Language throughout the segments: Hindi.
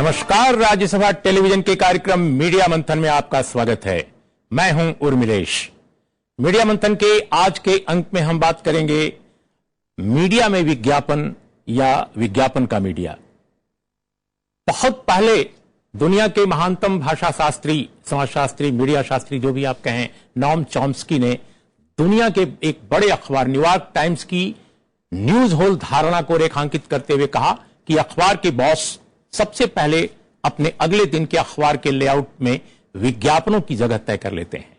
नमस्कार, राज्यसभा टेलीविजन के कार्यक्रम मीडिया मंथन में आपका स्वागत है। मैं हूं उर्मिलेश। मीडिया मंथन के आज के अंक में हम बात करेंगे मीडिया में विज्ञापन या विज्ञापन का मीडिया। बहुत पहले दुनिया के महानतम भाषा शास्त्री, समाजशास्त्री, मीडिया शास्त्री, जो भी आप कहें, नॉम चॉम्स्की ने दुनिया के एक बड़े अखबार न्यूयॉर्क टाइम्स की न्यूज होल धारणा को रेखांकित करते हुए कहा कि अखबार के बॉस सबसे पहले अपने अगले दिन के अखबार के लेआउट में विज्ञापनों की जगह तय कर लेते हैं,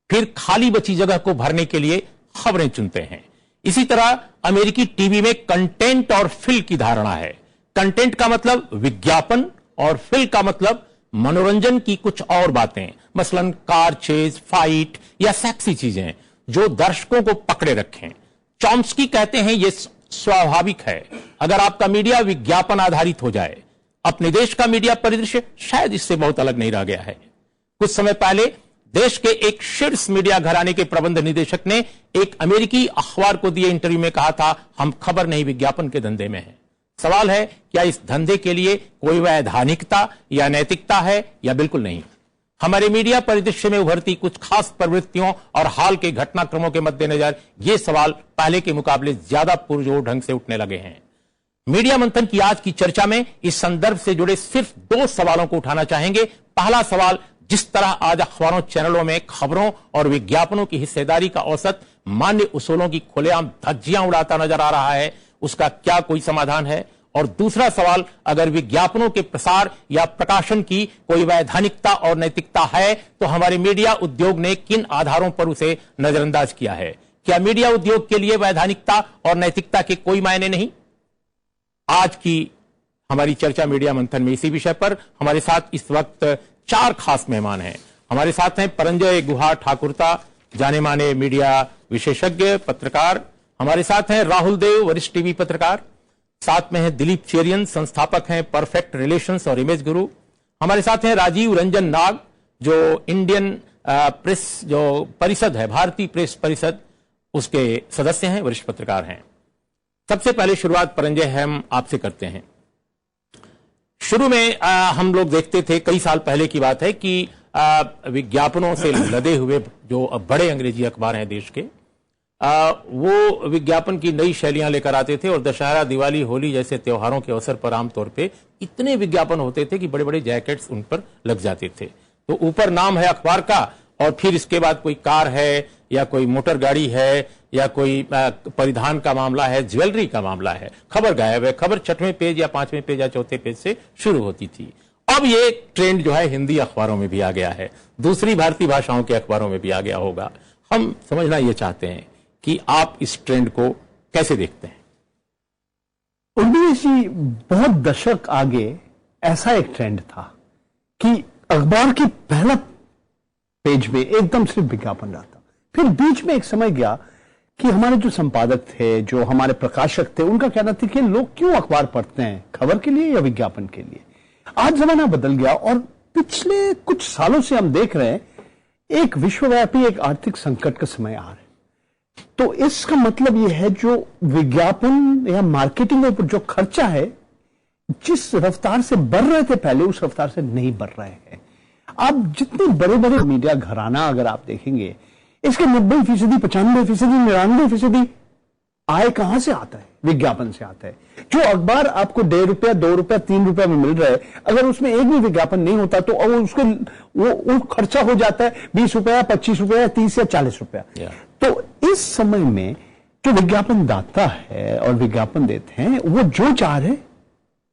फिर खाली बची जगह को भरने के लिए खबरें चुनते हैं। इसी तरह अमेरिकी टीवी में कंटेंट और फिल की धारणा है। कंटेंट का मतलब विज्ञापन और फिल का मतलब मनोरंजन की कुछ और बातें, मसलन कार चेज, फाइट या सेक्सी चीजें जो दर्शकों को पकड़े रखें। चॉम्स्की कहते हैं यह स्वाभाविक है अगर आपका मीडिया विज्ञापन आधारित हो जाए। अपने देश का मीडिया परिदृश्य शायद इससे बहुत अलग नहीं रह गया है। कुछ समय पहले देश के एक शीर्ष मीडिया घराने के प्रबंध निदेशक ने एक अमेरिकी अखबार को दिए इंटरव्यू में कहा था, हम खबर नहीं विज्ञापन के धंधे में हैं। सवाल है, क्या इस धंधे के लिए कोई वैधानिकता या नैतिकता है या बिल्कुल नहीं? हमारे मीडिया परिदृश्य में उभरती कुछ खास प्रवृत्तियों और हाल के घटनाक्रमों के मद्देनजर ये सवाल पहले के मुकाबले ज्यादा पुरजोर ढंग से उठने लगे हैं। मीडिया मंथन की आज की चर्चा में इस संदर्भ से जुड़े सिर्फ दो सवालों को उठाना चाहेंगे। पहला सवाल, जिस तरह आज अखबारों, चैनलों में खबरों और विज्ञापनों की हिस्सेदारी का औसत मान्य उसूलों की खुलेआम धज्जियां उड़ाता नजर आ रहा है, उसका क्या कोई समाधान है? और दूसरा सवाल, अगर विज्ञापनों के प्रसार या प्रकाशन की कोई वैधानिकता और नैतिकता है तो हमारे मीडिया उद्योग ने किन आधारों पर उसे नजरअंदाज किया है? क्या मीडिया उद्योग के लिए वैधानिकता और नैतिकता के कोई मायने नहीं? आज की हमारी चर्चा मीडिया मंथन में इसी विषय पर हमारे साथ इस वक्त चार खास मेहमान हैं। हमारे साथ हैं परंजय गुहा ठाकुरता, जाने माने मीडिया विशेषज्ञ पत्रकार। हमारे साथ हैं राहुल देव, वरिष्ठ टीवी पत्रकार। साथ में हैं दिलीप चेरियन, संस्थापक हैं परफेक्ट रिलेशंस और इमेज गुरु। हमारे साथ हैं राजीव रंजन नाग, जो इंडियन प्रेस जो परिषद है, भारतीय प्रेस परिषद, उसके सदस्य हैं, वरिष्ठ पत्रकार हैं। सबसे पहले शुरुआत परंजय हम आपसे करते हैं। शुरू में हम लोग देखते थे, कई साल पहले की बात है, कि विज्ञापनों से लदे हुए जो बड़े अंग्रेजी अखबार हैं देश के, वो विज्ञापन की नई शैलियां लेकर आते थे और दशहरा, दिवाली, होली जैसे त्योहारों के अवसर पर आमतौर पे इतने विज्ञापन होते थे कि बड़े बड़े जैकेट्स उन पर लग जाते थे। तो ऊपर नाम है अखबार का और फिर इसके बाद कोई कार है या कोई मोटर गाड़ी है या कोई परिधान का मामला है, ज्वेलरी का मामला है, खबर गायब है। खबर 6वें पेज या 5वें पेज या 4थे पेज से शुरू होती थी। अब ये ट्रेंड जो है हिंदी अखबारों में भी आ गया है, दूसरी भारतीय भाषाओं के अखबारों में भी आ गया होगा। हम समझना ये चाहते हैं कि आप इस ट्रेंड को कैसे देखते हैं? उर्मिलेश जी, बहुत दशक आगे ऐसा एक ट्रेंड था कि अखबार की पहला पेज में एकदम सिर्फ विज्ञापन रहता। फिर बीच में एक समय गया कि हमारे जो संपादक थे, जो हमारे प्रकाशक थे, उनका कहना था कि लोग क्यों अखबार पढ़ते हैं, खबर के लिए या विज्ञापन के लिए। आज जमाना बदल गया और पिछले कुछ सालों से हम देख रहे हैं एक विश्वव्यापी एक आर्थिक संकट का समय आ रहा है। तो इसका मतलब यह है, जो विज्ञापन या मार्केटिंग के ऊपर जो खर्चा है, जिस रफ्तार से बढ़ रहे थे पहले, उस रफ्तार से नहीं बढ़ रहे हैं। अब जितने बड़े बड़े मीडिया घराना अगर आप देखेंगे, इसके 90%, 95%, 99% आय कहां से आता है? विज्ञापन से आता है। जो अखबार आपको ₹1.5, ₹2, ₹3 में मिल रहा है, अगर उसमें एक भी विज्ञापन नहीं होता तो उसको वो खर्चा हो जाता है ₹20, ₹25, ₹30 या ₹40। तो इस समय में जो विज्ञापन दाता है और विज्ञापन देते हैं, वो जो चाह रहे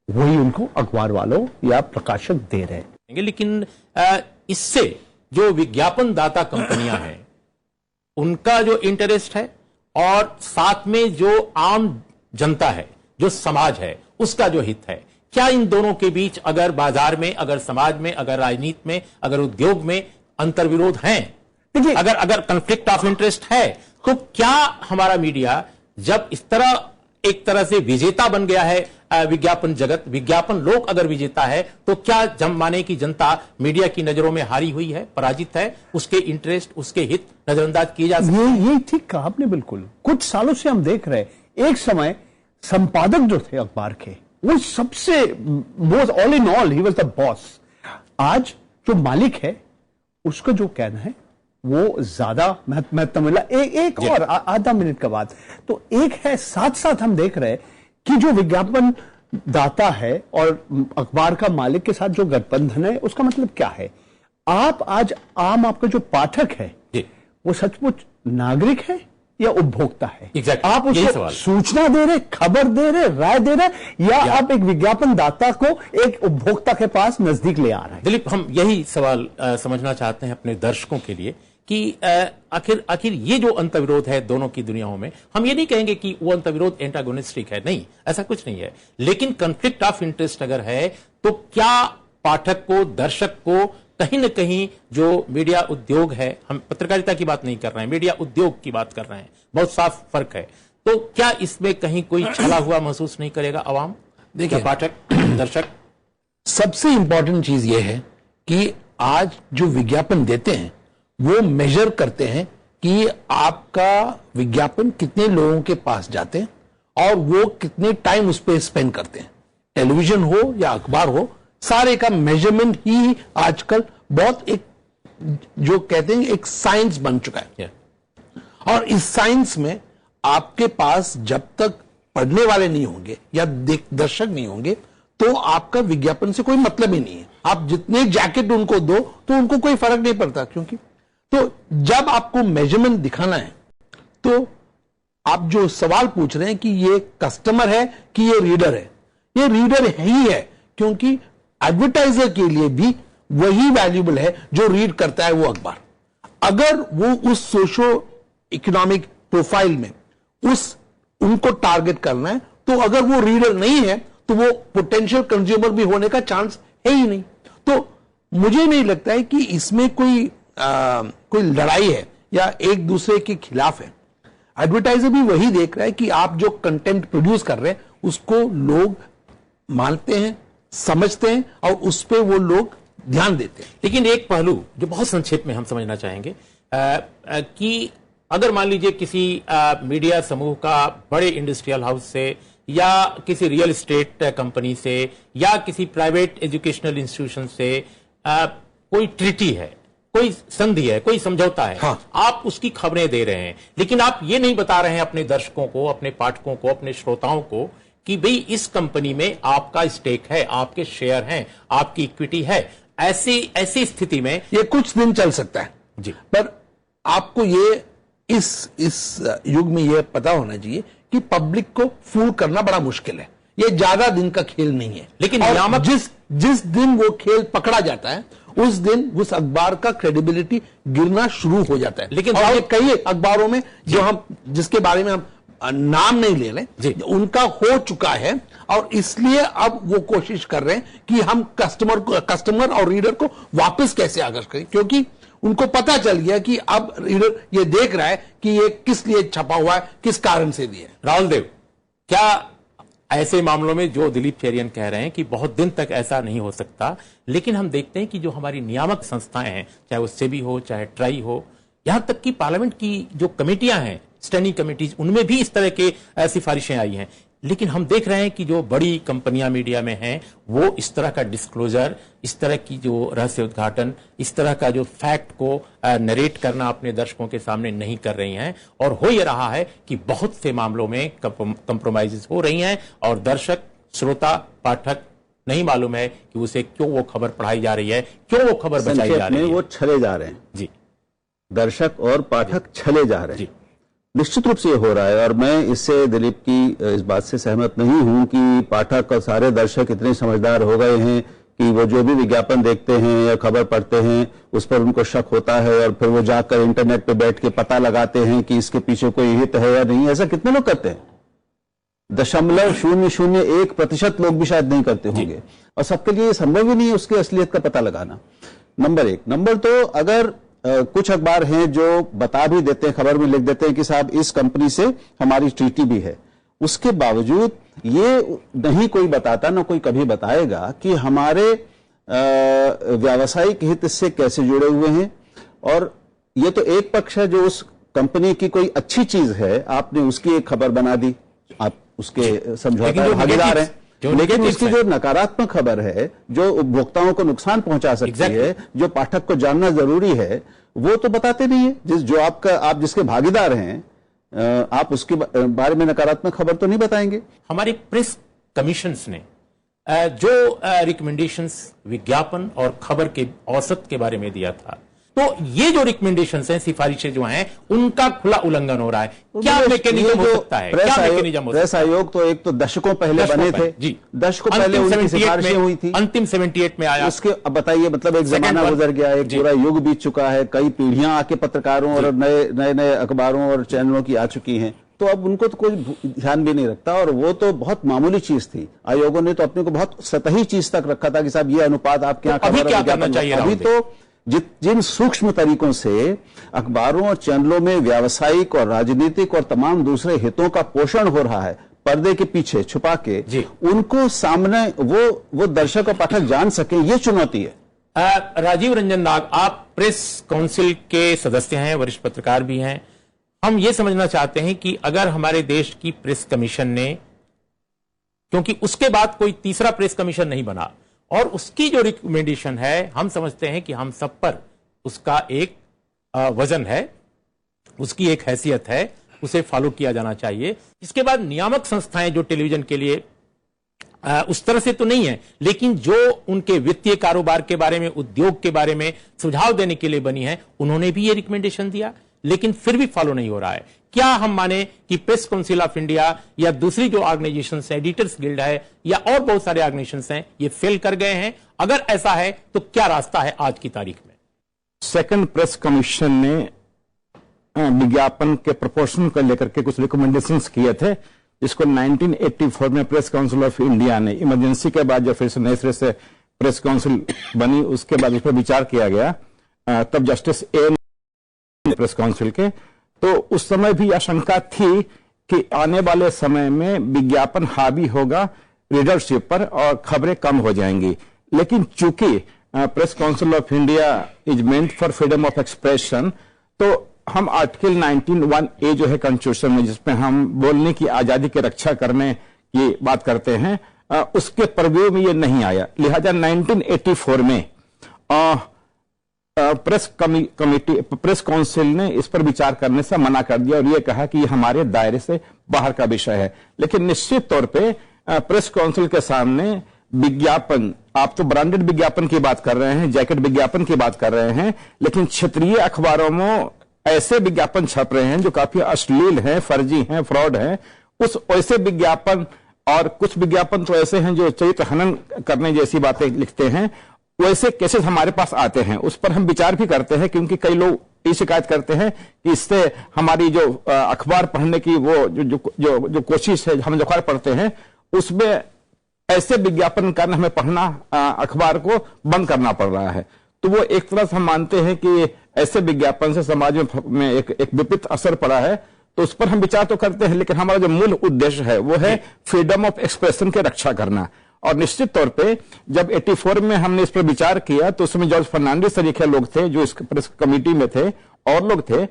वही उनको अखबार वालों या प्रकाशक दे रहे हैं। लेकिन इससे जो विज्ञापन दाता कंपनियां हैं, उनका जो इंटरेस्ट है और साथ में जो आम जनता है, जो समाज है, उसका जो हित है, क्या इन दोनों के बीच अगर बाजार में, अगर समाज में, अगर राजनीति में, अगर उद्योग में अंतर्विरोध हैं, अगर कॉन्फ्लिक्ट ऑफ इंटरेस्ट है, तो क्या हमारा मीडिया जब इस तरह एक तरह से विजेता बन गया है, विज्ञापन जगत, विज्ञापन लोक अगर विजेता है, तो क्या जमाने की जनता मीडिया की नजरों में हारी हुई है, पराजित है, उसके इंटरेस्ट, उसके हित नजरअंदाज किए जा सकते हैं? ये ठीक कहा आपने बिल्कुल। कुछ सालों से हम देख रहे, एक समय संपादक जो थे अखबार के, वो सबसे all in all he was the boss. आज जो मालिक है उसका जो कहना है वो ज्यादा महत्व मिला। एक और आधा मिनट का बात तो एक है, साथ साथ हम देख रहे हैं कि जो विज्ञापन दाता है और अखबार का मालिक के साथ जो गठबंधन है उसका मतलब क्या है। आप आज आपका जो पाठक है वो सचमुच नागरिक है या उपभोक्ता है? exactly. आप उसको सूचना दे रहे, खबर दे रहे, राय दे रहे, या आप एक विज्ञापन दाता को एक उपभोक्ता के पास नजदीक ले आ रहे हैं? दिलीप, हम यही सवाल समझना चाहते हैं अपने दर्शकों के लिए कि आखिर ये जो अंतर्विरोध है दोनों की दुनियाओं में, हम ये नहीं कहेंगे कि वो अंतर्विरोध एंटागोनिस्टिक है, नहीं, ऐसा कुछ नहीं है, लेकिन कॉन्फ्लिक्ट ऑफ इंटरेस्ट अगर है तो क्या पाठक को, दर्शक को कहीं न कहीं जो मीडिया उद्योग है, हम पत्रकारिता की बात नहीं कर रहे हैं, मीडिया उद्योग की बात कर रहे हैं, बहुत साफ फर्क है, तो क्या इसमें कहीं कोई छला हुआ महसूस नहीं करेगा आवाम? देखिए पाठक, दर्शक, सबसे इंपॉर्टेंट चीज यह है कि आज जो विज्ञापन देते हैं वो मेजर करते हैं कि आपका विज्ञापन कितने लोगों के पास जाते हैं और वो कितने टाइम उस पर स्पेंड करते हैं। टेलीविजन हो या अखबार हो, सारे का मेजरमेंट ही आजकल बहुत एक जो कहते हैं एक साइंस बन चुका है। और इस साइंस में आपके पास जब तक पढ़ने वाले नहीं होंगे या दर्शक नहीं होंगे तो आपका विज्ञापन से कोई मतलब ही नहीं है। आप जितने जैकेट उनको दो तो उनको कोई फर्क नहीं पड़ता, क्योंकि तो जब आपको मेजरमेंट दिखाना है तो आप जो सवाल पूछ रहे हैं कि ये कस्टमर है कि ये रीडर है, ये रीडर ही है, क्योंकि एडवर्टाइजर के लिए भी वही वैल्यूबल है जो रीड करता है वो अखबार। अगर वो उस सोशो इकोनॉमिक प्रोफाइल में उनको टारगेट करना है तो अगर वो रीडर नहीं है तो वो पोटेंशियल कंज्यूमर भी होने का चांस है ही नहीं। तो मुझे नहीं लगता है कि इसमें कोई लड़ाई है या एक दूसरे के खिलाफ है। एडवर्टाइजर भी वही देख रहा है कि आप जो कंटेंट प्रोड्यूस कर रहे हैं उसको लोग मानते हैं, समझते हैं और उस पर वो लोग ध्यान देते हैं। लेकिन एक पहलू जो बहुत संक्षेप में हम समझना चाहेंगे कि अगर मान लीजिए किसी मीडिया समूह का बड़े इंडस्ट्रियल हाउस से या किसी रियल एस्टेट कंपनी से या किसी प्राइवेट एजुकेशनल इंस्टीट्यूशन से कोई ट्रीटी है, कोई संधि है, कोई समझौता है, हाँ। आप उसकी खबरें दे रहे हैं, लेकिन आप ये नहीं बता रहे हैं अपने दर्शकों को, अपने पाठकों को, अपने श्रोताओं को कि भाई इस कंपनी में आपका स्टेक है, आपके शेयर हैं, आपकी इक्विटी है। ऐसी स्थिति में ये कुछ दिन चल सकता है जी, पर आपको ये इस युग में ये पता होना चाहिए कि पब्लिक को फूल करना बड़ा मुश्किल है। ये ज्यादा दिन का खेल नहीं है, लेकिन नियामक जिस दिन वो खेल पकड़ा जाता है उस दिन उस अखबार का क्रेडिबिलिटी गिरना शुरू हो जाता है। लेकिन और ये कई अखबारों में जो हम जिसके बारे में हम नाम नहीं ले रहे, उनका हो चुका है और इसलिए अब वो कोशिश कर रहे हैं कि हम कस्टमर और रीडर को वापस कैसे आकर्षित करें, क्योंकि उनको पता चल गया कि अब रीडर ये देख रहा है कि ये किस लिए छपा हुआ है, किस कारण से दिया है। राहुल देव, क्या ऐसे मामलों में जो दिलीप चेरियन कह रहे हैं कि बहुत दिन तक ऐसा नहीं हो सकता, लेकिन हम देखते हैं कि जो हमारी नियामक संस्थाएं हैं, चाहे वो सेबी हो, चाहे ट्राई हो, यहां तक कि पार्लियामेंट की जो कमेटियां हैं, स्टैंडिंग कमेटीज, उनमें भी इस तरह के सिफारिशें आई हैं। लेकिन हम देख रहे हैं कि जो बड़ी कंपनियां मीडिया में हैं वो इस तरह का डिस्क्लोजर, इस तरह की जो रहस्य उद्घाटन, इस तरह का जो फैक्ट को नरेट करना अपने दर्शकों के सामने नहीं कर रही हैं, और हो ये रहा है कि बहुत से मामलों में कंप्रोमाइजेस हो रही हैं और दर्शक, श्रोता, पाठक नहीं मालूम है कि उसे क्यों वो खबर पढ़ाई जा रही है, क्यों वो खबर बचाई जा रही है। वो छले जा रहे हैं जी, दर्शक और पाठक छले जा रहे हैं जी। निश्चित रूप से ये हो रहा है और मैं इससे दिलीप की इस बात से सहमत नहीं हूं कि पाठक और सारे दर्शक इतने समझदार हो गए हैं कि वो जो भी विज्ञापन देखते हैं या खबर पढ़ते हैं उस पर उनको शक होता है और फिर वो जाकर इंटरनेट पे बैठ के पता लगाते हैं कि इसके पीछे कोई हित है या नहीं। ऐसा कितने लोग करते हैं? 0.001% लोग भी शायद नहीं करते होंगे और सबके लिए संभव ही नहीं है उसकी असलियत का पता लगाना। नंबर एक। नंबर दो, अगर कुछ अखबार हैं जो बता भी देते हैं, खबर में लिख देते हैं कि साहब इस कंपनी से हमारी ट्रीटी भी है, उसके बावजूद ये नहीं कोई बताता, ना कोई कभी बताएगा कि हमारे व्यावसायिक हित इससे कैसे जुड़े हुए हैं। और ये तो एक पक्ष है जो उस कंपनी की कोई अच्छी चीज है, आपने उसकी एक खबर बना दी, आप उसके समझौता भागीदार हैं। लेकिन negatives उसकी हैं। जो नकारात्मक खबर है, जो उपभोक्ताओं को नुकसान पहुंचा सकती Exactly. है, जो पाठक को जानना जरूरी है, वो तो बताते नहीं है। जो आप जिसके भागीदार हैं, आप उसके बारे में नकारात्मक खबर तो नहीं बताएंगे। हमारी प्रेस कमीशंस ने जो रिकमेंडेशंस विज्ञापन और खबर के औसत के बारे में दिया था, तो ये जो रिकमेंडेशंस हैं, सिफारिशें जो हैं, उनका खुला उल्लंघन हो रहा है। क्या मैकेनिज्म हो सकता है? क्या मैकेनिज्म हो प्रेस सकता है? आयोग तो एक तो दशकों पहले बने थे जी, दशकों पहले उनकी सिफारिशें हुई थी। अंतिम 78 में आया। उसके अब बताइए, मतलब एक Second जमाना one, गुजर गया, एक जी। पूरा युग बीत चुका है, कई पीढ़ियां आके पत्रकारों और नए नए अखबारों और चैनलों की आ चुकी हैं, तो अब उनको तो कोई ध्यान भी नहीं रखता। और वो तो बहुत मामूली चीज थी। आयोगों ने तो अपने को बहुत सतही चीज तक रखा था कि साहब ये अनुपात आपके यहाँ अभी खबर और क्या करना विज्ञापन। चाहिए? अभी तो जिन सूक्ष्म तरीकों से अखबारों और चैनलों में व्यावसायिक और राजनीतिक और तमाम दूसरे हितों का पोषण हो रहा है, पर्दे के पीछे छुपा के, उनको सामने वो दर्शक और पाठक जान सके, ये चुनौती है। राजीव रंजन नाग, आप प्रेस काउंसिल के सदस्य हैं, वरिष्ठ पत्रकार भी हैं। हम ये समझना चाहते हैं कि अगर हमारे देश की प्रेस कमीशन ने, क्योंकि उसके बाद कोई तीसरा प्रेस कमीशन नहीं बना, और उसकी जो रिकमेंडेशन है, हम समझते हैं कि हम सब पर उसका एक वजन है, उसकी एक हैसियत है, उसे फॉलो किया जाना चाहिए। इसके बाद नियामक संस्थाएं जो टेलीविजन के लिए उस तरह से तो नहीं है, लेकिन जो उनके वित्तीय कारोबार के बारे में, उद्योग के बारे में सुझाव देने के लिए बनी है, उन्होंने भी ये रिकमेंडेशन दिया, लेकिन फिर भी फॉलो नहीं हो रहा है। क्या हम माने कि प्रेस काउंसिल ऑफ इंडिया या दूसरी जो ऑर्गेनाइजेशंस है, एडिटर्स गिल्ड है या और बहुत सारे ऑर्गेनाइजेशंस हैं, ये फेल कर गए हैं? अगर ऐसा है तो क्या रास्ता है आज की तारीख में? सेकंड प्रेस कमीशन ने विज्ञापन के प्रोपोर्शन को लेकर के कुछ रिकमेंडेशंस किए थे, जिसको 1984 में प्रेस काउंसिल ऑफ इंडिया ने, इमरजेंसी के बाद जब फिर से नए सिरे से प्रेस काउंसिल बनी, उसके बाद उस पर विचार किया गया। तब जस्टिस ए प्रेस काउंसिल के, तो उस समय भी आशंका थी कि आने वाले समय में विज्ञापन हावी होगा रीडरशिप पर और खबरें कम हो जाएंगी। लेकिन चूंकि press council of India is meant for freedom of expression, तो हम आर्टिकल 19(1)(a) जो है कॉन्स्टिट्यूशन में, जिसमें हम बोलने की आजादी की रक्षा करने की बात करते हैं, उसके परव्यू में ये नहीं आया। लिहाजा 1984 में प्रेस काउंसिल ने इस पर विचार करने से मना कर दिया और यह कहा कि ये हमारे दायरे से बाहर का विषय है। लेकिन निश्चित तौर पे प्रेस काउंसिल के सामने विज्ञापन, आप तो ब्रांडेड विज्ञापन की बात कर रहे हैं, जैकेट विज्ञापन की बात कर रहे हैं, लेकिन क्षेत्रीय अखबारों में ऐसे विज्ञापन छप रहे हैं जो काफी अश्लील हैं, फर्जी हैं, फ्रॉड हैं। उस ऐसे विज्ञापन, और कुछ विज्ञापन तो ऐसे हैं जो चरित्र हनन करने जैसी बातें लिखते हैं, वैसे केसेस हमारे पास आते हैं। उस पर हम विचार भी करते हैं, क्योंकि कई लोग ये शिकायत करते हैं कि इससे हमारी जो अखबार पढ़ने की वो जो कोशिश है, हम जो अखबार पढ़ते हैं उसमें ऐसे विज्ञापन कारण हमें पढ़ना, अखबार को बंद करना पड़ रहा है। तो वो एक तरह से हम मानते हैं कि ऐसे विज्ञापन से समाज में एक विपरीत असर पड़ा है, तो उस पर हम विचार तो करते हैं, लेकिन हमारा जो मूल उद्देश्य है वो है फ्रीडम ऑफ एक्सप्रेशन की रक्षा करना। और निश्चित तौर पे जब 84 में हमने इस पर विचार किया, तो उसमें जॉर्ज फर्नांडिस तरीके लोग थे जो इस प्रेस कमेटी में थे, और लोग थे,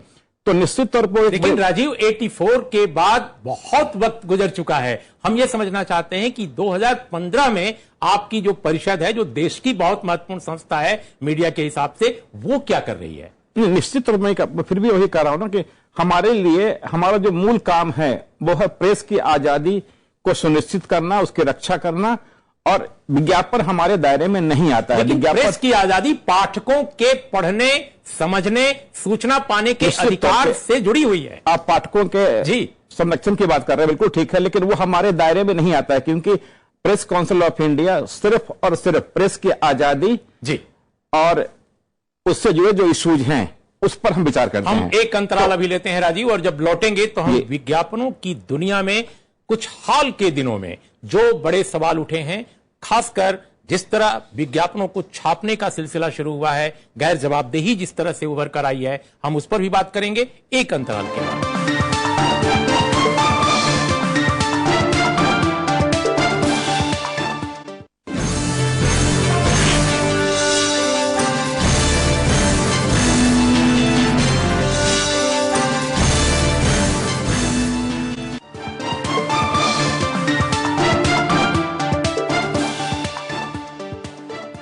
तो निश्चित तौर पर। लेकिन राजीव, 84 के बाद बहुत वक्त गुजर चुका है। हम यह समझना चाहते हैं कि 2015 में आपकी जो परिषद है, जो देश की बहुत महत्वपूर्ण संस्था है मीडिया के हिसाब से, वो क्या कर रही है? निश्चित तौर पर फिर भी वही कह रहा हूं ना कि हमारे लिए हमारा जो मूल काम है वो है प्रेस की आजादी को सुनिश्चित करना, उसकी रक्षा करना, और विज्ञापन हमारे दायरे में नहीं आता है। प्रेस की आजादी पाठकों के पढ़ने, समझने, सूचना पाने के अधिकार से जुड़ी हुई है। आप पाठकों के संरक्षण की बात कर रहे हैं, बिल्कुल ठीक है, लेकिन वो हमारे दायरे में नहीं आता है, क्योंकि प्रेस काउंसिल ऑफ इंडिया सिर्फ और सिर्फ प्रेस की आजादी और उससे जुड़े जो इश्यूज हैं उस पर हम विचार करते हैं। हम एक अंतराल अभी लेते हैं राजीव, और जब लौटेंगे तो हम विज्ञापनों की दुनिया में कुछ हाल के दिनों में जो बड़े सवाल उठे हैं, खासकर जिस तरह विज्ञापनों को छापने का सिलसिला शुरू हुआ है, गैर जवाबदेही जिस तरह से उभर कर आई है, हम उस पर भी बात करेंगे एक अंतराल के बाद।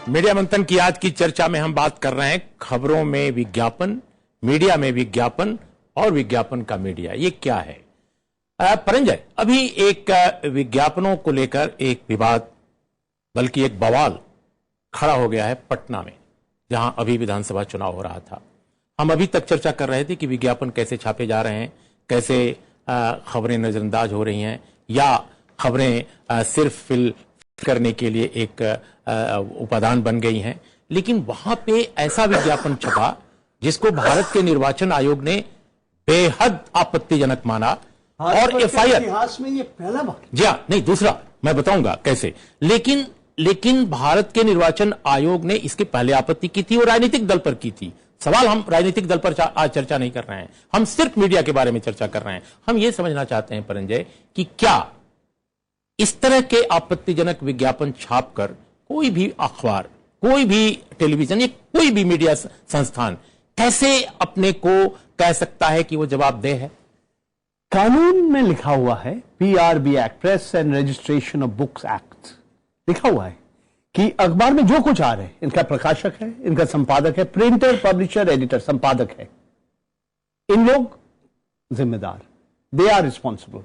मीडिया मंथन की आज की चर्चा में हम बात कर रहे हैं खबरों में विज्ञापन, मीडिया में विज्ञापन और विज्ञापन का मीडिया, ये क्या है। परंजय, अभी एक विज्ञापनों को लेकर एक विवाद, बल्कि एक बवाल खड़ा हो गया है पटना में, जहां अभी विधानसभा चुनाव हो रहा था। हम अभी तक चर्चा कर रहे थे कि विज्ञापन कैसे छापे जा रहे हैं, कैसे खबरें नजरअंदाज हो रही हैं, या खबरें सिर्फ फिल करने के लिए एक उपादान बन गई हैं। लेकिन वहां पे ऐसा विज्ञापन छपा जिसको भारत के निर्वाचन आयोग ने बेहद आपत्तिजनक माना और एफआईआर, इतिहास में ये पहला बार। जी हाँ, नहीं, दूसरा मैं बताऊंगा कैसे। लेकिन भारत के निर्वाचन आयोग ने इसके पहले आपत्ति की थी और राजनीतिक दल पर की थी। सवाल हम राजनीतिक दल पर आज चर्चा नहीं कर रहे हैं, हम सिर्फ मीडिया के बारे में चर्चा कर रहे हैं। हम यह समझना चाहते हैं परंजय कि क्या इस तरह के आपत्तिजनक विज्ञापन छापकर कोई भी अखबार, कोई भी टेलीविजन या कोई भी मीडिया संस्थान कैसे अपने को कह सकता है कि वो जवाबदेह है। कानून में लिखा हुआ है, PRB act, press and registration of books act, लिखा हुआ है कि अखबार में जो कुछ आ रहे हैं, इनका प्रकाशक है, इनका संपादक है, प्रिंटर, पब्लिशर, एडिटर, संपादक है, इन लोग जिम्मेदार, दे आर रिस्पॉन्सिबल।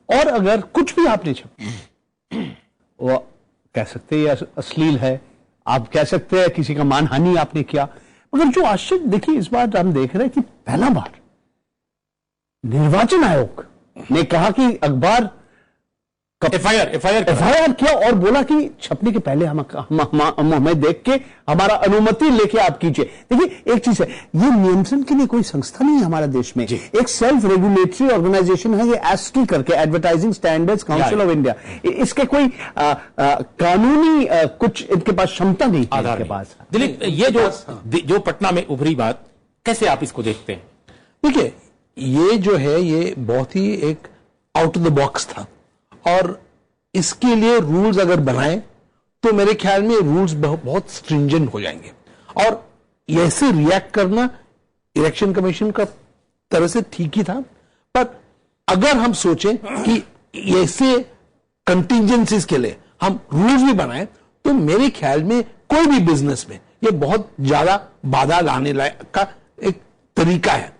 और अगर कुछ भी आपने छपा, वो कह सकते हैं अश्लील है, आप कह सकते हैं किसी का मानहानि आपने किया, मगर जो आश्चर्य, देखिए इस बार हम देख रहे हैं कि पहला बार निर्वाचन आयोग ने कहा कि अखबार एफआईआर किया और बोला कि छपने के पहले हमें देख के हमारा अनुमति लेके आप कीजिए। देखिए एक चीज है, ये नियंत्रण के लिए कोई संस्था नहीं है हमारा देश में, एक सेल्फ रेगुलेटरी ऑर्गेनाइजेशन है ये, एस्टी करके, advertising standards council of India. इसके कोई कानूनी कुछ इनके पास क्षमता नहीं है इनके पास। दिलीप, ये जो पटना में उभरी बात, कैसे आप इसको देखते हैं? देखिए, ये जो है ये बहुत ही एक आउट ऑफ द बॉक्स था, और इसके लिए रूल्स अगर बनाए तो मेरे ख्याल में रूल्स बहुत स्ट्रिंजेंट हो जाएंगे। और ऐसे रिएक्ट करना इलेक्शन कमीशन का तरह से ठीक ही था, पर अगर हम सोचें कि ऐसे कंटिजेंसीज के लिए हम रूल्स भी बनाए तो मेरे ख्याल में कोई भी बिजनेस में ये बहुत ज्यादा बाधा लाने लायक का एक तरीका है।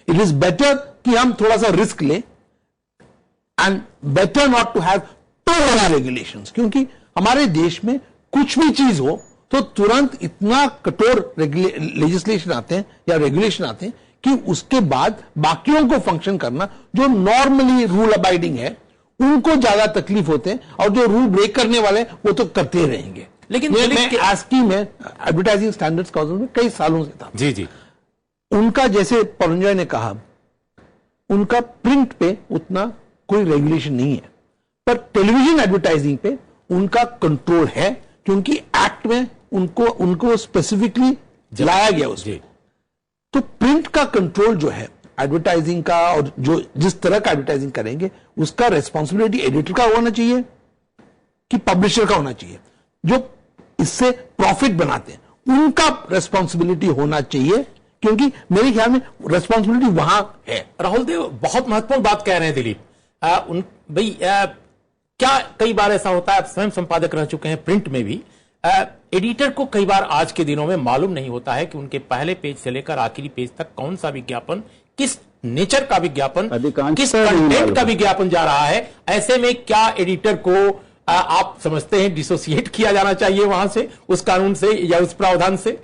इट इज बेटर कि हम थोड़ा सा रिस्क लें, and better not to have too many regulations, क्योंकि हमारे देश में कुछ भी चीज हो तो तुरंत इतना कठोर लेजिस्लेशन आते हैं या रेगुलेशन आते हैं कि उसके बाद बाकियों को फंक्शन करना, जो नॉर्मली रूल अबाइडिंग है, उनको ज्यादा तकलीफ होते हैं, और जो रूल ब्रेक करने वाले वो तो करते रहेंगे। लेकिन मैं ASCI में, एडवर्टाइजिंग स्टैंडर्ड्स काउंसिल में कई सालों से था। जी, उनका, जैसे परंजय ने कहा, उनका प्रिंट पे उतना कोई रेगुलेशन नहीं है, पर टेलीविजन एडवर्टाइजिंग पे उनका कंट्रोल है, क्योंकि एक्ट में उनको स्पेसिफिकली लाया गया उसमें। तो प्रिंट का कंट्रोल जो है एडवर्टाइजिंग का, और जो जिस तरह का एडवर्टाइजिंग करेंगे उसका रेस्पॉन्सिबिलिटी एडिटर का होना चाहिए कि पब्लिशर का होना चाहिए। जो इससे प्रॉफिट बनाते हैं उनका रेस्पॉन्सिबिलिटी होना चाहिए, क्योंकि मेरे ख्याल में रेस्पॉन्सिबिलिटी वहां है। राहुल देव बहुत महत्वपूर्ण बात कह रहे हैं दिलीप। क्या कई बार ऐसा होता है, आप स्वयं संपादक रह चुके हैं प्रिंट में भी, एडिटर को कई बार आज के दिनों में मालूम नहीं होता है कि उनके पहले पेज से लेकर आखिरी पेज तक कौन सा विज्ञापन, किस नेचर का विज्ञापन, किस कंटेंट का विज्ञापन जा रहा है। ऐसे में क्या एडिटर को आप समझते हैं डिसोसिएट किया जाना चाहिए वहां से, उस कानून से या उस प्रावधान से?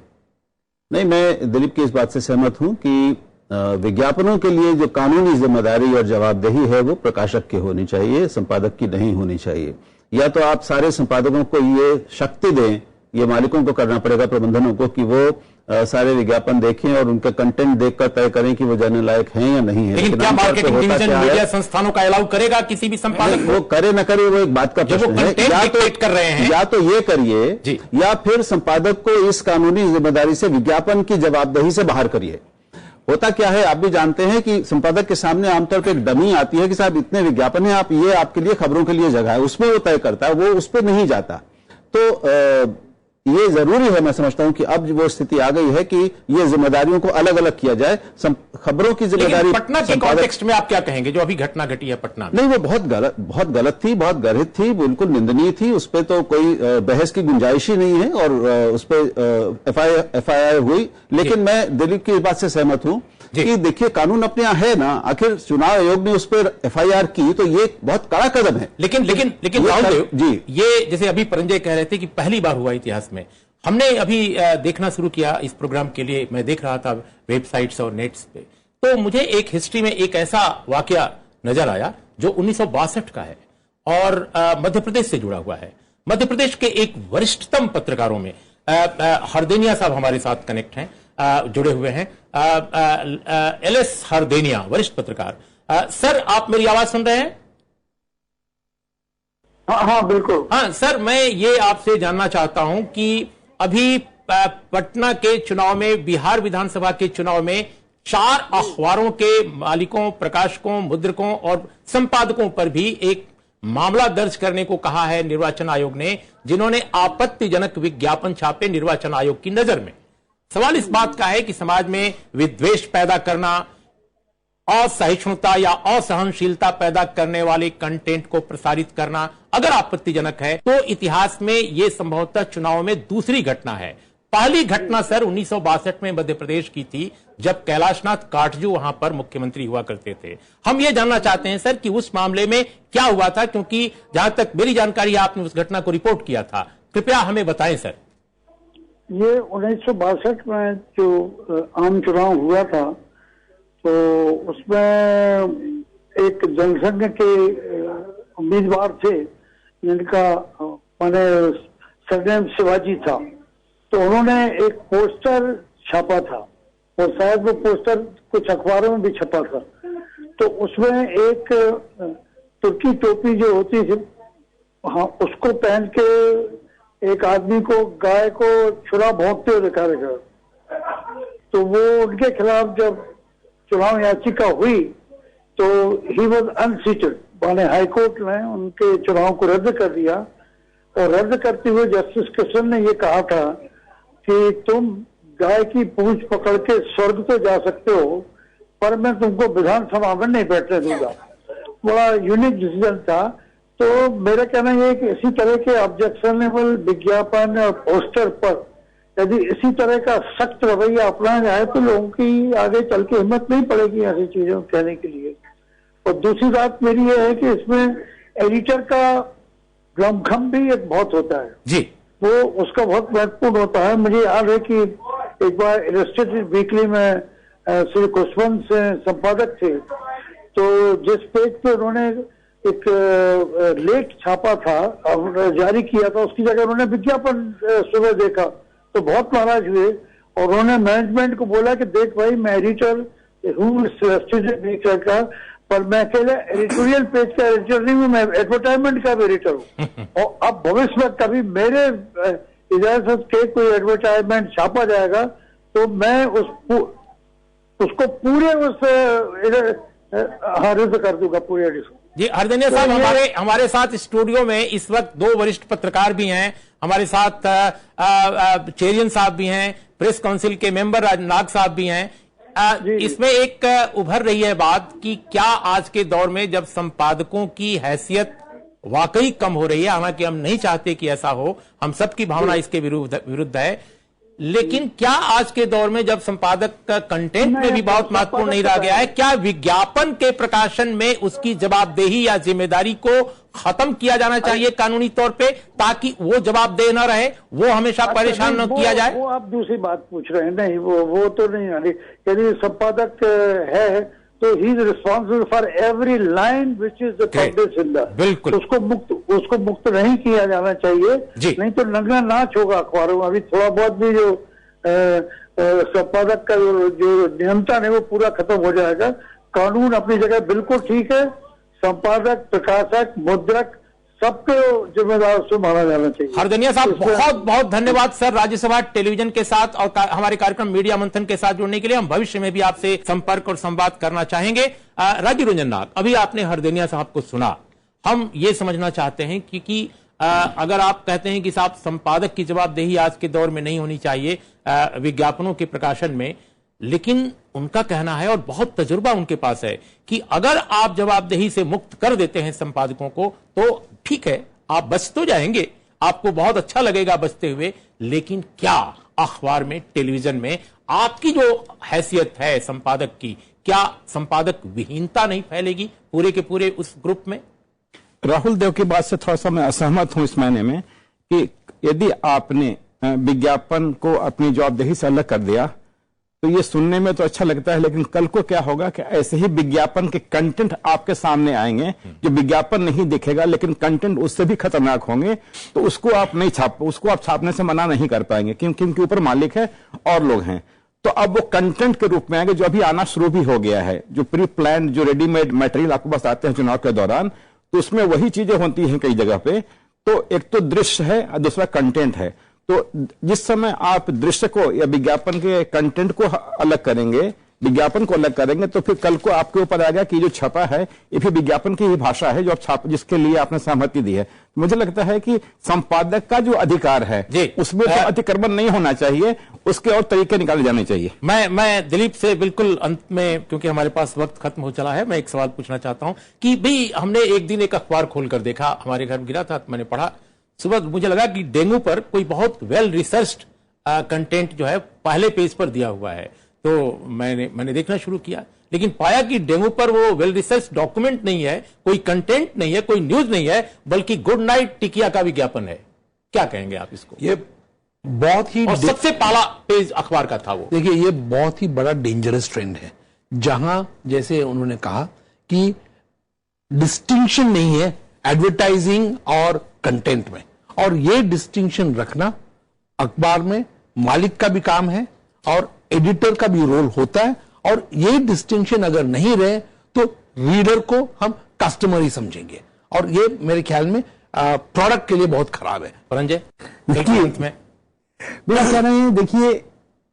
नहीं, मैं दिलीप की इस बात से सहमत हूं कि विज्ञापनों के लिए जो कानूनी जिम्मेदारी और जवाबदेही है वो प्रकाशक की होनी चाहिए, संपादक की नहीं होनी चाहिए। या तो आप सारे संपादकों को ये शक्ति दें, ये मालिकों को करना पड़ेगा, प्रबंधनों को, कि वो सारे विज्ञापन देखें और उनका कंटेंट देखकर तय करें कि वो जानने लायक हैं या नहीं है। लेकिन क्या मार्केटिंग डिवीजन मीडिया संस्थानों का अलाउ करेगा किसी भी संपादक? वो करे न करे वो एक बात का प्रश्न है। या तो ये करिए, या फिर संपादक को इस कानूनी जिम्मेदारी से, विज्ञापन की जवाबदेही से बाहर करिए। होता क्या है, आप भी जानते हैं कि संपादक के सामने आमतौर पर एक डमी आती है कि साहब इतने विज्ञापन है, आप ये आपके लिए खबरों के लिए जगह है, उसमें वो तय करता है, वो उस पर नहीं जाता। तो ये जरूरी है, मैं समझता हूं कि अब वो स्थिति आ गई है कि ये जिम्मेदारियों को अलग अलग किया जाए। खबरों की जिम्मेदारी पटना के कॉन्टेक्स्ट में आप क्या कहेंगे, जो अभी घटना घटी है पटना में? नहीं, वो बहुत गलत थी, बहुत गर्हित थी, बिल्कुल निंदनीय थी। उस पर तो कोई बहस की गुंजाइश ही नहीं है और उस पर FIR हुई। लेकिन मैं दिलीप की इस बात से सहमत हूं कि देखिए, कानून अपने यहां है ना, आखिर चुनाव आयोग ने उस पर FIR की तो ये बहुत कड़ा कदम है। लेकिन राहुल देव जी, ये जैसे अभी परंजय कह रहे थे कि पहली बार हुआ इतिहास में। हमने अभी देखना शुरू किया इस प्रोग्राम के लिए, मैं देख रहा था वेबसाइट्स और नेट्स पे, तो मुझे एक हिस्ट्री में एक ऐसा वाकया नजर आया जो 1962 का है और मध्य प्रदेश से जुड़ा हुआ है। मध्य प्रदेश के एक वरिष्ठतम पत्रकारों में हरदेनिया साहब हमारे साथ कनेक्ट हैं, जुड़े हुए हैं। LS हरदेनिया, वरिष्ठ पत्रकार। सर, आप मेरी आवाज सुन रहे हैं? हाँ बिल्कुल। हाँ सर, मैं ये आपसे जानना चाहता हूं कि अभी पटना के चुनाव में, बिहार विधानसभा के चुनाव में 4 अखबारों के मालिकों, प्रकाशकों, मुद्रकों और संपादकों पर भी एक मामला दर्ज करने को कहा है निर्वाचन आयोग ने, जिन्होंने आपत्तिजनक विज्ञापन छापे निर्वाचन आयोग की नजर में। सवाल इस बात का है कि समाज में विद्वेष पैदा करना, असहिष्णुता या असहनशीलता पैदा करने वाले कंटेंट को प्रसारित करना अगर आपत्तिजनक है तो इतिहास में यह संभवतः चुनाव में दूसरी घटना है। पहली घटना सर 1962 में मध्य प्रदेश की थी, जब कैलाशनाथ काटजू वहां पर मुख्यमंत्री हुआ करते थे। हम ये जानना चाहते हैं सर कि उस मामले में क्या हुआ था, क्योंकि जहां तक मेरी जानकारी है आपने उस घटना को रिपोर्ट किया था, कृपया हमें बताएं सर। ये 1962 में जो आम चुनाव हुआ था, तो उसमें एक जनसंघ के उम्मीदवार थे जिनका माने सरनेम शिवाजी था। तो उन्होंने एक पोस्टर छापा था और शायद वो पोस्टर कुछ अखबारों में भी छपा था। तो उसमें एक तुर्की टोपी जो होती थी, हाँ, उसको पहन के एक आदमी को, गाय को छुरा भोंकते हुए दिखाया गया। तो वो उनके खिलाफ जब चुनाव याचिका हुई तो ही वॉज अनसीटेड, माने हाईकोर्ट ने उनके चुनाव को रद्द कर दिया। और रद्द करते हुए जस्टिस कृष्ण ने ये कहा था कि तुम गाय की पूंछ पकड़ के स्वर्ग तो जा सकते हो, पर मैं तुमको विधानसभा में नहीं बैठने दूंगा। बड़ा यूनिक डिसीजन था। तो मेरा कहना यह है कि इसी तरह के ऑब्जेक्शनेबल विज्ञापन और पोस्टर पर यदि इसी तरह का सख्त रवैया अपनाया जाए तो लोगों की आगे चल के हिम्मत नहीं पड़ेगी ऐसी चीजों कहने के लिए। और दूसरी बात मेरी ये है कि इसमें एडिटर का गमखम भी एक बहुत होता है जी, वो उसका बहुत महत्वपूर्ण होता है। मुझे याद है कि एक बार इलस्ट्रेटेड वीकली में श्री खुशवंत से संपादक थे, तो जिस पेज पे उन्होंने एक लेख छापा था और जारी किया था, उसकी जगह उन्होंने विज्ञापन सुबह देखा तो बहुत नाराज हुए और उन्होंने मैनेजमेंट को बोला कि देख भाई, मैं एडिटर हूँ का, पर मैं अकेले एडिटोरियल पेज का एडिटर नहीं हूँ, मैं एडवर्टाइजमेट का भी एडिटर हूँ। और अब भविष्य में कभी मेरे इजाजत के कोई एडवर्टाइजमेंट छापा जाएगा तो मैं उसको पूरे रद्द कर दूंगा, पूरे एडिशन। जी हरदेनिया साहब, हमारे साथ स्टूडियो में इस वक्त 2 वरिष्ठ पत्रकार भी हैं, हमारे साथ चेरियन साहब भी हैं, प्रेस काउंसिल के मेंबर नाग साहब भी हैं। इसमें एक उभर रही है बात कि क्या आज के दौर में जब संपादकों की हैसियत वाकई कम हो रही है, हालांकि हम नहीं चाहते कि ऐसा हो, हम सबकी भावना इसके विरुद्ध है, लेकिन क्या आज के दौर में जब संपादक का कंटेंट में भी बहुत महत्वपूर्ण नहीं रह गया है, क्या विज्ञापन के प्रकाशन में उसकी जवाबदेही या जिम्मेदारी को खत्म किया जाना चाहिए कानूनी तौर पे, ताकि वो जवाबदेह न रहे, वो हमेशा परेशान न किया जाए? वो आप दूसरी बात पूछ रहे हैं। नहीं, वो तो नहीं, यदि संपादक है तो he is responsible for every line which is the publish in the, बिल्कुल उसको मुक्त नहीं किया जाना चाहिए, नहीं तो नंगा नाच होगा अखबारों में। अभी थोड़ा बहुत भी जो संपादक का जो नियंत्रण है वो पूरा खत्म हो जाएगा। कानून अपनी जगह बिल्कुल ठीक है, संपादक, प्रकाशक, मुद्रक सबको जिम्मेदार से माना जाना चाहिए। हरदेनिया साहब, बहुत बहुत धन्यवाद सर राज्यसभा टेलीविजन के साथ और हमारे कार्यक्रम मीडिया मंथन के साथ जुड़ने के लिए। हम भविष्य में भी आपसे संपर्क और संवाद करना चाहेंगे। राजीव रंजन नाग, अभी आपने हरदेनिया साहब को सुना, हम ये समझना चाहते हैं कि अगर आप कहते हैं कि साहब संपादक की जवाबदेही आज के दौर में नहीं होनी चाहिए विज्ञापनों के प्रकाशन में, लेकिन उनका कहना है और बहुत तजुर्बा उनके पास है कि अगर आप जवाबदेही से मुक्त कर देते हैं संपादकों को तो ठीक है, आप बच तो जाएंगे, आपको बहुत अच्छा लगेगा बचते हुए, लेकिन क्या अखबार में, टेलीविजन में आपकी जो हैसियत है संपादक की, क्या संपादक विहीनता नहीं फैलेगी पूरे के पूरे उस ग्रुप में? राहुल देव की बात से थोड़ा सा मैं असहमत हूं इस मायने में कि यदि आपने विज्ञापन को अपनी जवाबदेही से अलग कर दिया तो ये सुनने में तो अच्छा लगता है, लेकिन कल को क्या होगा कि ऐसे ही विज्ञापन के कंटेंट आपके सामने आएंगे जो विज्ञापन नहीं दिखेगा लेकिन कंटेंट उससे भी खतरनाक होंगे, तो उसको आप नहीं उसको आप छापने से मना नहीं कर पाएंगे क्योंकि उनके ऊपर मालिक है और लोग हैं। तो अब वो कंटेंट के रूप में आएंगे जो अभी आना शुरू भी हो गया है, जो प्री प्लान जो रेडीमेड मटेरियल आपके पास आते हैं चुनाव के दौरान, तो उसमें वही चीजें होती हैं कई जगह पे। तो एक तो दृश्य है और दूसरा कंटेंट है। तो जिस समय आप दृश्य को या विज्ञापन के कंटेंट को अलग करेंगे, विज्ञापन को अलग करेंगे, तो फिर कल को आपके ऊपर आ गया कि जो छपा है ये फिर विज्ञापन की ही भाषा है जो आप जिसके लिए आपने सहमति दी है। तो मुझे लगता है कि संपादक का जो अधिकार है उसमें तो अतिक्रमण नहीं होना चाहिए, उसके और तरीके निकाले जाने चाहिए। मैं दिलीप से बिल्कुल अंत में, क्योंकि हमारे पास वक्त खत्म हो चला है, मैं एक सवाल पूछना चाहता हूं कि भाई हमने एक दिन एक अखबार खोलकर देखा, हमारे घर में गिरा था, मैंने पढ़ा, सुबह मुझे लगा कि डेंगू पर कोई बहुत वेल रिसर्च्ड कंटेंट जो है पहले पेज पर दिया हुआ है, तो मैंने देखना शुरू किया, लेकिन पाया कि डेंगू पर वो वेल रिसर्च डॉक्यूमेंट नहीं है, कोई कंटेंट नहीं है, कोई न्यूज नहीं है, बल्कि गुड नाइट टिकिया का विज्ञापन है। क्या कहेंगे आप इसको? ये बहुत ही, और सबसे पहला पेज अखबार का था वो। देखिए, ये बहुत ही बड़ा डेंजरस ट्रेंड है, जहां जैसे उन्होंने कहा कि डिस्टिंक्शन नहीं है एडवर्टाइजिंग और कंटेंट में, और ये डिस्टिंक्शन रखना अखबार में मालिक का भी काम है और एडिटर का भी रोल होता है, और ये डिस्टिंक्शन अगर नहीं रहे तो रीडर को हम कस्टमर ही समझेंगे, और ये मेरे ख्याल में प्रोडक्ट के लिए बहुत खराब है। परंजय, देखिए मेरा कहना है, देखिए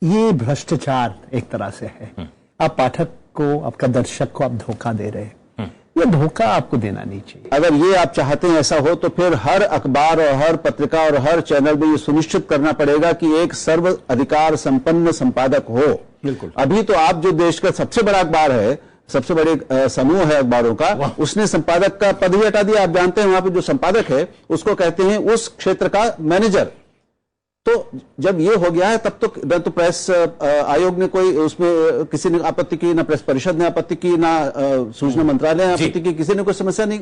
ये भ्रष्टाचार एक तरह से है। आप पाठक को, आपका दर्शक को आप धोखा दे रहे हैं, ये धोखा आपको देना नहीं चाहिए। अगर ये आप चाहते हैं ऐसा हो तो फिर हर अखबार और हर पत्रिका और हर चैनल में ये सुनिश्चित करना पड़ेगा कि एक सर्व अधिकार संपन्न संपादक हो। बिल्कुल। अभी तो आप जो देश का सबसे बड़ा अखबार है, सबसे बड़े समूह है अखबारों का, उसने संपादक का पद ही हटा दिया। आप जानते हैं वहां पे जो संपादक है उसको कहते हैं उस क्षेत्र का मैनेजर। तो जब ये हो गया है तब तो न तो प्रेस आयोग ने कोई उसमें किसी ने आपत्ति की, ना प्रेस परिषद ने आपत्ति की, ना सूचना मंत्रालय ने आपत्ति की, किसी ने कोई समस्या नहीं,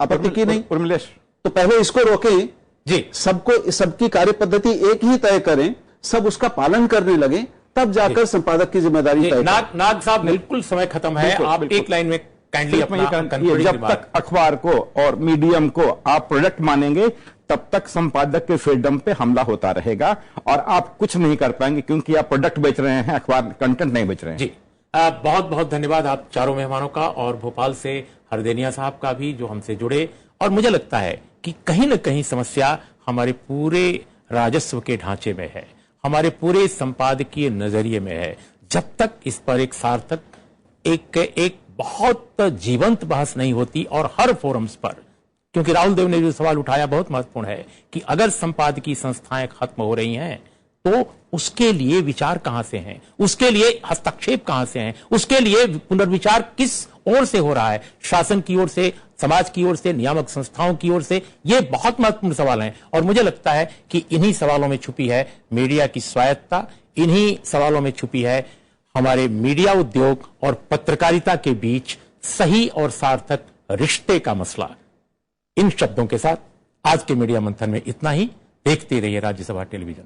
आपत्ति की नहीं। तो पहले इसको रोकें जी, सबको, सबकी कार्य पद्धति एक ही तय करें, सब उसका पालन करने लगे, तब जाकर संपादक की जिम्मेदारी तय। नाग साहब, बिल्कुल समय खत्म है, आप एक लाइन में काइंडली जब तक अखबार को और मीडियम को आप प्रोडक्ट मानेंगे तब तक संपादक के फ्रीडम पे हमला होता रहेगा और आप कुछ नहीं कर पाएंगे, क्योंकि आप प्रोडक्ट बेच रहे हैं, अखबार कंटेंट नहीं बेच रहे हैं। जी, बहुत बहुत धन्यवाद आप चारों मेहमानों का, और भोपाल से हरदेनिया साहब का भी जो हमसे जुड़े। और मुझे लगता है कि कहीं ना कहीं समस्या हमारे पूरे राजस्व के ढांचे में है, हमारे पूरे संपादकीय नजरिए में है। जब तक इस पर एक सार्थक, एक बहुत जीवंत बहस नहीं होती, और हर फोरम्स पर, क्योंकि राहुल देव ने जो सवाल उठाया बहुत महत्वपूर्ण है कि अगर संपादकीय संस्थाएं खत्म हो रही हैं तो उसके लिए विचार कहां से हैं, उसके लिए हस्तक्षेप कहां से हैं, उसके लिए पुनर्विचार किस ओर से हो रहा है, शासन की ओर से, समाज की ओर से, नियामक संस्थाओं की ओर से? ये बहुत महत्वपूर्ण सवाल हैं, और मुझे लगता है कि इन्हीं सवालों में छुपी है मीडिया की स्वायत्तता, इन्हीं सवालों में छुपी है हमारे मीडिया उद्योग और पत्रकारिता के बीच सही और सार्थक रिश्ते का मसला। इन शब्दों के साथ आज के मीडिया मंथन में इतना ही। देखते रहिए राज्यसभा टेलीविजन।